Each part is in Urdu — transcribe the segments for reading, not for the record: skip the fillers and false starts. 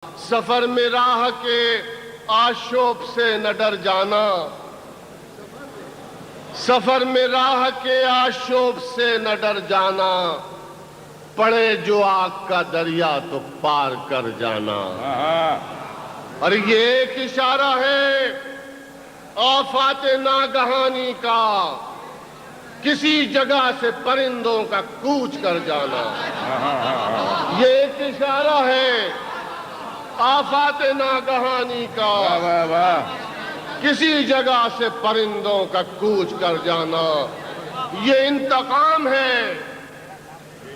سفر میں راہ کے آشوب سے نہ ڈر جانا، سفر میں راہ کے آشوب سے نہ ڈر جانا، پڑے جو آگ کا دریا تو پار کر جانا۔ اور یہ ایک اشارہ ہے آفات ناگہانی کا، کسی جگہ سے پرندوں کا کوچ کر جانا۔ یہ ایک اشارہ ہے آفات ناگہانی کا، کسی جگہ سے پرندوں کا کوچ کر جانا۔ یہ انتقام ہے،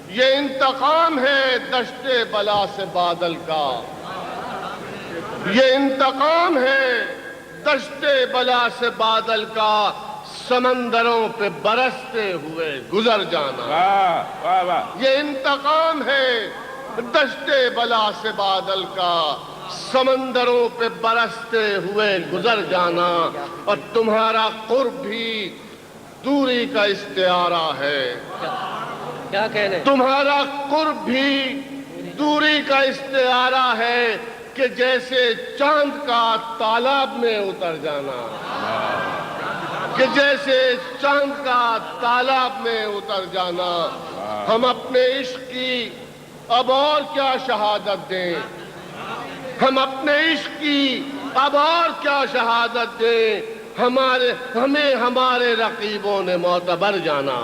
یہ انتقام ہے دشت بلا سے بادل کا، یہ انتقام ہے دشت بلا سے بادل کا، سمندروں پہ برستے ہوئے گزر جانا۔ یہ انتقام ہے دشت بلا سے بادل کا، سمندروں پہ برستے ہوئے گزر جانا۔ اور تمہارا قرب بھی دوری کا استعارہ ہے، کیا کہنے؟ تمہارا قرب بھی دوری کا استعارہ ہے کہ جیسے چاند کا تالاب میں اتر جانا، کہ جیسے چاند کا تالاب میں اتر جانا۔ ہم اپنے عشق کی اب اور کیا شہادت دیں، ہم اپنے عشق کی اب اور کیا شہادت دیں، ہمیں ہمارے رقیبوں نے معتبر جانا۔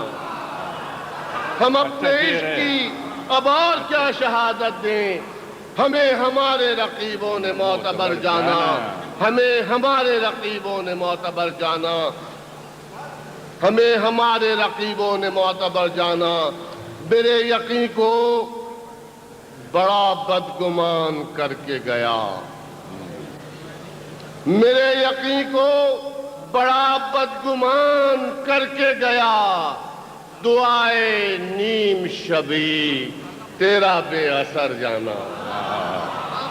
ہم اپنے عشق کی اب اور کیا شہادت دیں، ہمیں ہمارے رقیبوں نے معتبر جانا، ہمیں ہمارے رقیبوں نے معتبر جانا، ہمیں ہمارے رقیبوں نے معتبر جانا۔ میرے یقین کو بڑا بدگمان کر کے گیا، میرے یقین کو بڑا بدگمان کر کے گیا، دعائے نیم شبی تیرا بے اثر جانا۔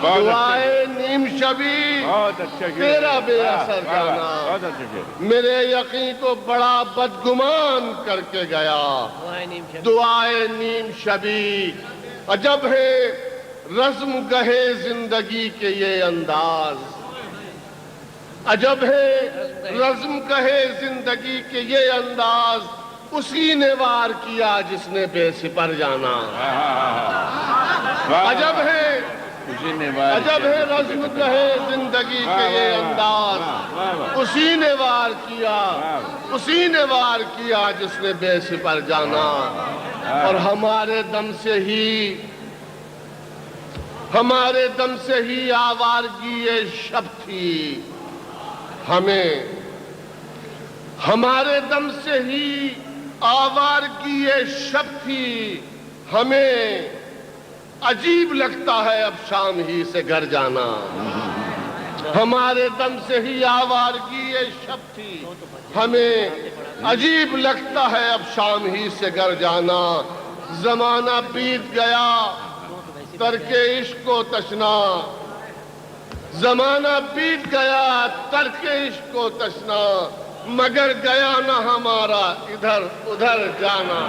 دعائے نیم شبی تیرا بے اثر جانا، میرے یقین کو بڑا بدگمان کر کے گیا، دعائے نیم شبی۔ عجب ہے رزم گہے زندگی کے یہ انداز، عجب ہے رزم گہے زندگی کے یہ انداز، اسی نے وار کیا جس نے بے سپر جانا۔ عجب ہے رزم گہے زندگی کے یہ انداز، اسی نے وار کیا، اسی نے وار کیا جس نے بے سپر جانا۔ اور ہمارے دم سے ہی آوارگی یہ شب تھی، ہمارے دم سے ہی آوارگی یہ شب تھی، ہمیں عجیب لگتا ہے اب شام ہی سے گھر جانا۔ ہمارے دم سے ہی آوارگی یہ شب تھی، ہمیں عجیب لگتا ہے اب شام ہی سے گھر جانا۔ زمانہ بیت گیا ترک عشق و تشنا، زمانہ بیت گیا ترک عشق و تشنا، مگر گیا نہ ہمارا ادھر ادھر جانا۔